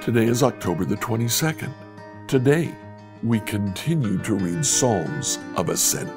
Today is October the 22nd. Today, we continue to read Psalms of Ascent.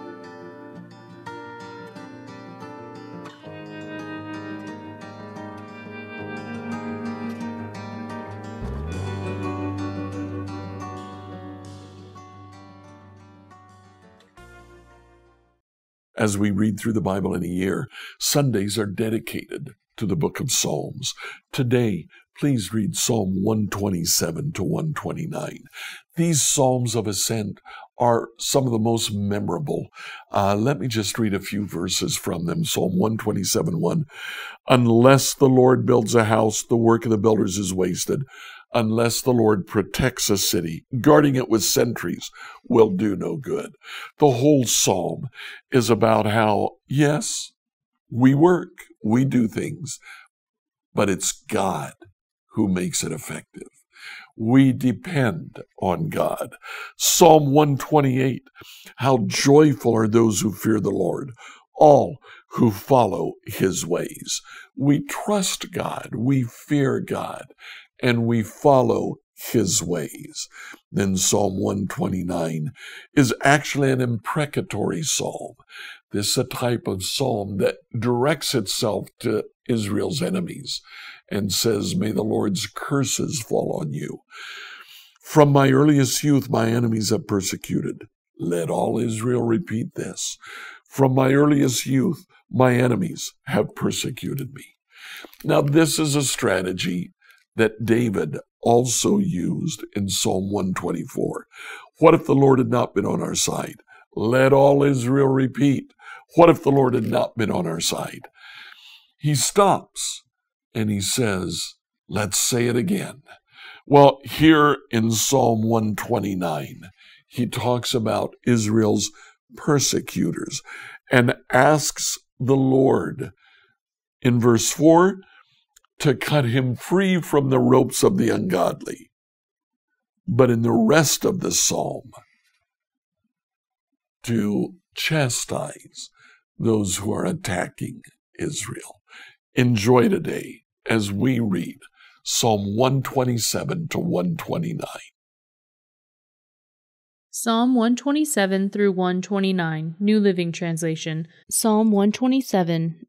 As we read through the Bible in a year, Sundays are dedicated to the book of Psalms. Today, please read Psalm 127 to 129. These Psalms of Ascent are some of the most memorable. Let me just read a few verses from them. Psalm 127:1. Unless the Lord builds a house, the work of the builders is wasted. Unless the Lord protects a city, guarding it with sentries will do no good. The whole psalm is about how, yes, we work, we do things, but it's God who makes it effective. We depend on God. Psalm 128, how joyful are those who fear the Lord, all who follow his ways. We trust God, we fear God, and we follow his ways. Then Psalm 129 is actually an imprecatory psalm. This is a type of psalm that directs itself to Israel's enemies and says, may the Lord's curses fall on you. From my earliest youth, my enemies have persecuted. Let all Israel repeat this. From my earliest youth, my enemies have persecuted me. Now, this is a strategy that David also used in Psalm 124. What if the Lord had not been on our side? Let all Israel repeat. What if the Lord had not been on our side? He stops and he says, let's say it again. Well, here in Psalm 129, he talks about Israel's persecutors and asks the Lord in verse 4 to cut him free from the ropes of the ungodly. But in the rest of the psalm, to chastise those who are attacking Israel. Enjoy today as we read Psalm 127 to 129. Psalm 127 through 129, New Living Translation. Psalm 127.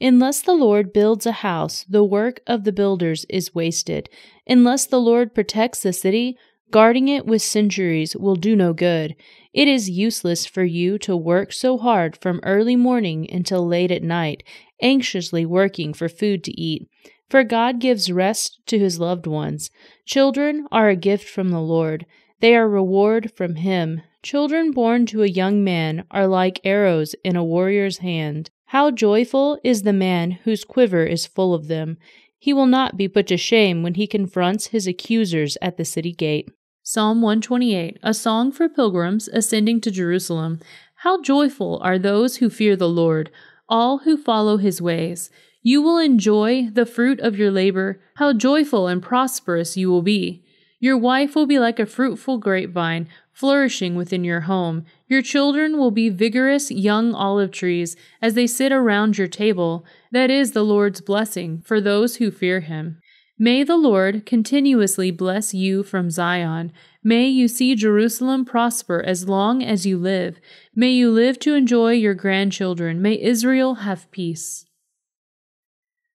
Unless the Lord builds a house, the work of the builders is wasted. Unless the Lord protects the city, guarding it with sentries will do no good. It is useless for you to work so hard from early morning until late at night, anxiously working for food to eat. For God gives rest to his loved ones. Children are a gift from the Lord. They are reward from him. Children born to a young man are like arrows in a warrior's hand. How joyful is the man whose quiver is full of them. He will not be put to shame when he confronts his accusers at the city gate. Psalm 128, a song for pilgrims ascending to Jerusalem. How joyful are those who fear the Lord, all who follow his ways. You will enjoy the fruit of your labor. How joyful and prosperous you will be. Your wife will be like a fruitful grapevine, flourishing within your home. Your children will be vigorous young olive trees as they sit around your table. That is the Lord's blessing for those who fear him. May the Lord continuously bless you from Zion. May you see Jerusalem prosper as long as you live. May you live to enjoy your grandchildren. May Israel have peace.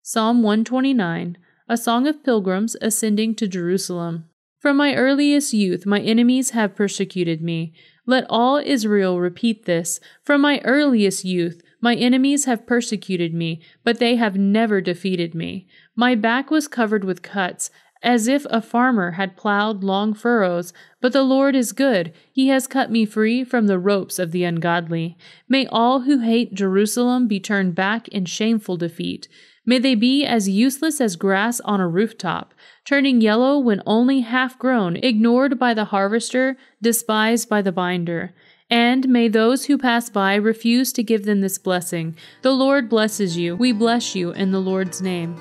Psalm 129, a song of pilgrims ascending to Jerusalem. From my earliest youth, my enemies have persecuted me. Let all Israel repeat this. From my earliest youth, my enemies have persecuted me, but they have never defeated me. My back was covered with cuts, as if a farmer had plowed long furrows. But the Lord is good. He has cut me free from the ropes of the ungodly. May all who hate Jerusalem be turned back in shameful defeat. May they be as useless as grass on a rooftop, turning yellow when only half grown, ignored by the harvester, despised by the binder. And may those who pass by refuse to give them this blessing. The Lord blesses you. We bless you in the Lord's name.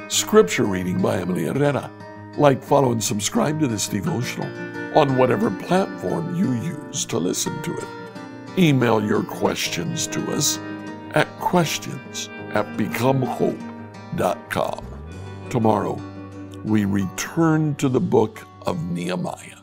Scripture reading by Emily Herrera. Like, follow, and subscribe to this devotional on whatever platform you use to listen to it. Email your questions to us at questions@becomehope.com. Tomorrow, we return to the book of Nehemiah.